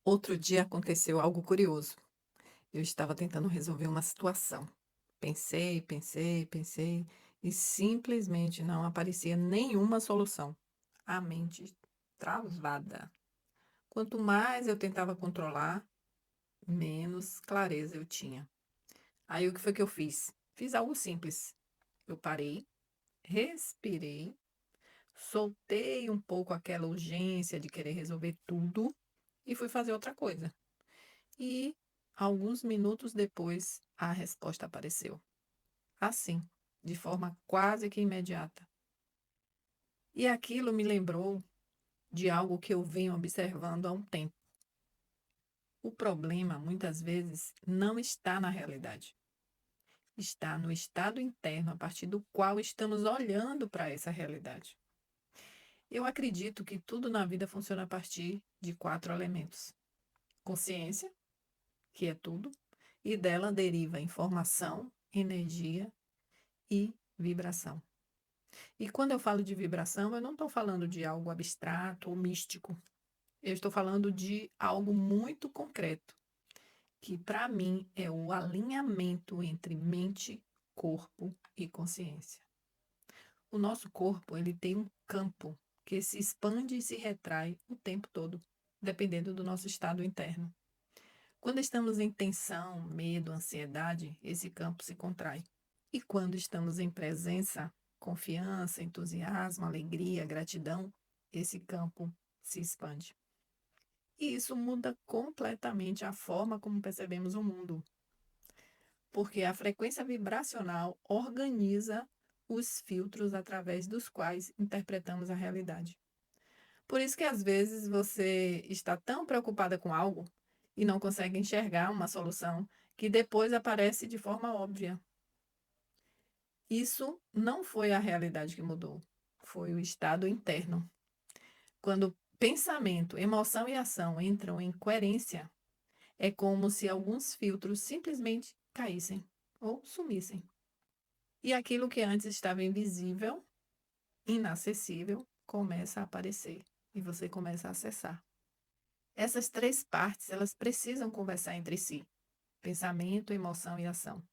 Outro dia aconteceu algo curioso. Eu estava tentando resolver uma situação. Pensei, pensei, pensei e simplesmente não aparecia nenhuma solução. A mente travada. Quanto mais eu tentava controlar, menos clareza eu tinha. Aí o que foi que eu fiz? Fiz algo simples. Eu parei, respirei, soltei um pouco aquela urgência de querer resolver tudo e fui fazer outra coisa. E alguns minutos depois, a resposta apareceu. Assim, de forma quase que imediata. E aquilo me lembrou de algo que eu venho observando há um tempo. O problema, muitas vezes, não está na realidade. Está no estado interno a partir do qual estamos olhando para essa realidade. Eu acredito que tudo na vida funciona a partir de quatro elementos: consciência, que é tudo, e dela deriva informação, energia e vibração. E quando eu falo de vibração, eu não estou falando de algo abstrato ou místico. Eu estou falando de algo muito concreto, que para mim é o alinhamento entre mente, corpo e consciência. O nosso corpo, ele tem um campo que se expande e se retrai o tempo todo, dependendo do nosso estado interno. Quando estamos em tensão, medo, ansiedade, esse campo se contrai. E quando estamos em presença, confiança, entusiasmo, alegria, gratidão, esse campo se expande. E isso muda completamente a forma como percebemos o mundo, porque a frequência vibracional organiza os filtros através dos quais interpretamos a realidade. Por isso que às vezes você está tão preocupada com algo e não consegue enxergar uma solução que depois aparece de forma óbvia. Isso não foi a realidade que mudou, foi o estado interno. Quando pensamento, emoção e ação entram em coerência, é como se alguns filtros simplesmente caíssem ou sumissem. E aquilo que antes estava invisível, inacessível, começa a aparecer e você começa a acessar. Essas três partes, elas precisam conversar entre si: pensamento, emoção e ação.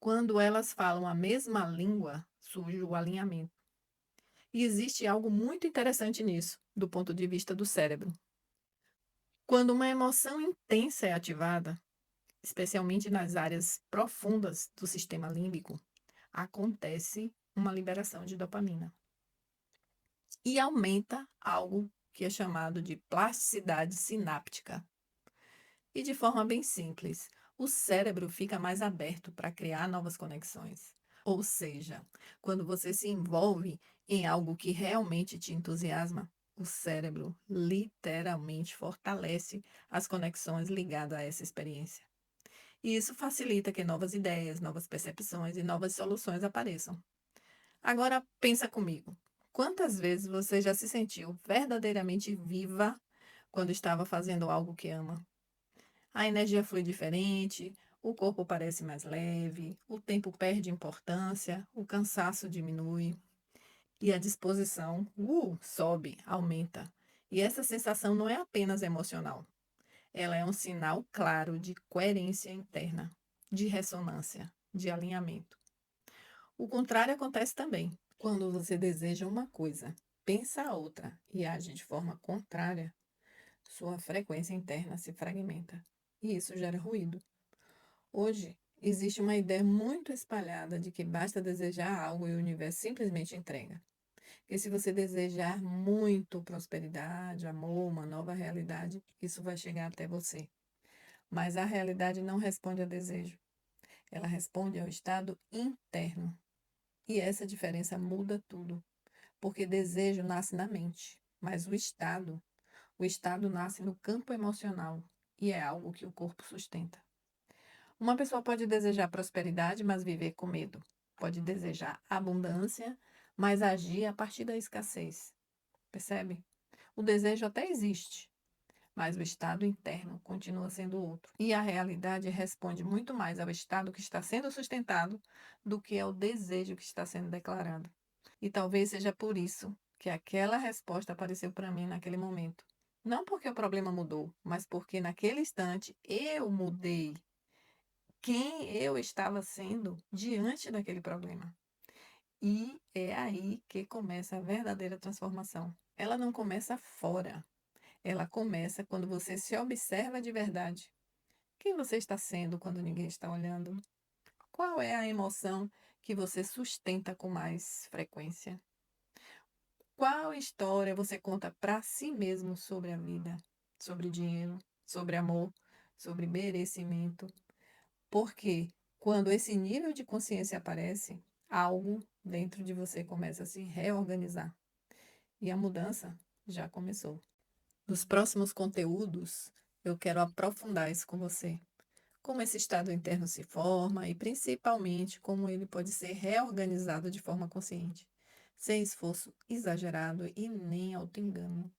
Quando elas falam a mesma língua, surge o alinhamento. E existe algo muito interessante nisso, do ponto de vista do cérebro. Quando uma emoção intensa é ativada, especialmente nas áreas profundas do sistema límbico, acontece uma liberação de dopamina e aumenta algo que é chamado de plasticidade sináptica. E de forma bem simples, o cérebro fica mais aberto para criar novas conexões. Ou seja, quando você se envolve em algo que realmente te entusiasma, o cérebro literalmente fortalece as conexões ligadas a essa experiência. E isso facilita que novas ideias, novas percepções e novas soluções apareçam. Agora pensa comigo. Quantas vezes você já se sentiu verdadeiramente viva quando estava fazendo algo que ama? A energia flui diferente, o corpo parece mais leve, o tempo perde importância, o cansaço diminui e a disposição, sobe, aumenta. E essa sensação não é apenas emocional, ela é um sinal claro de coerência interna, de ressonância, de alinhamento. O contrário acontece também. Quando você deseja uma coisa, pensa a outra e age de forma contrária, sua frequência interna se fragmenta. E isso gera ruído. Hoje, existe uma ideia muito espalhada de que basta desejar algo e o universo simplesmente entrega. Que se você desejar muito prosperidade, amor, uma nova realidade, isso vai chegar até você. Mas a realidade não responde a desejo, ela responde ao estado interno. E essa diferença muda tudo, porque desejo nasce na mente, mas o estado nasce no campo emocional e é algo que o corpo sustenta. Uma pessoa pode desejar prosperidade, mas viver com medo. Pode desejar abundância, mas agir a partir da escassez. Percebe? O desejo até existe, mas o estado interno continua sendo outro. E a realidade responde muito mais ao estado que está sendo sustentado do que ao desejo que está sendo declarado. E talvez seja por isso que aquela resposta apareceu para mim naquele momento. Não porque o problema mudou, mas porque naquele instante eu mudei quem eu estava sendo diante daquele problema. E é aí que começa a verdadeira transformação. Ela não começa fora, ela começa quando você se observa de verdade. Quem você está sendo quando ninguém está olhando? Qual é a emoção que você sustenta com mais frequência? Qual história você conta para si mesmo sobre a vida, sobre dinheiro, sobre amor, sobre merecimento? Porque quando esse nível de consciência aparece, algo dentro de você começa a se reorganizar e a mudança já começou. Nos próximos conteúdos, eu quero aprofundar isso com você. Como esse estado interno se forma e principalmente como ele pode ser reorganizado de forma consciente, sem esforço exagerado e nem autoengano.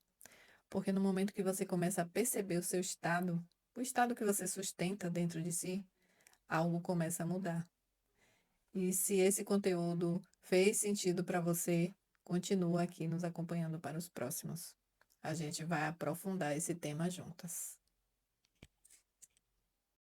Porque no momento que você começa a perceber o seu estado, o estado que você sustenta dentro de si, algo começa a mudar. E se esse conteúdo fez sentido para você, continua aqui nos acompanhando para os próximos. A gente vai aprofundar esse tema juntas.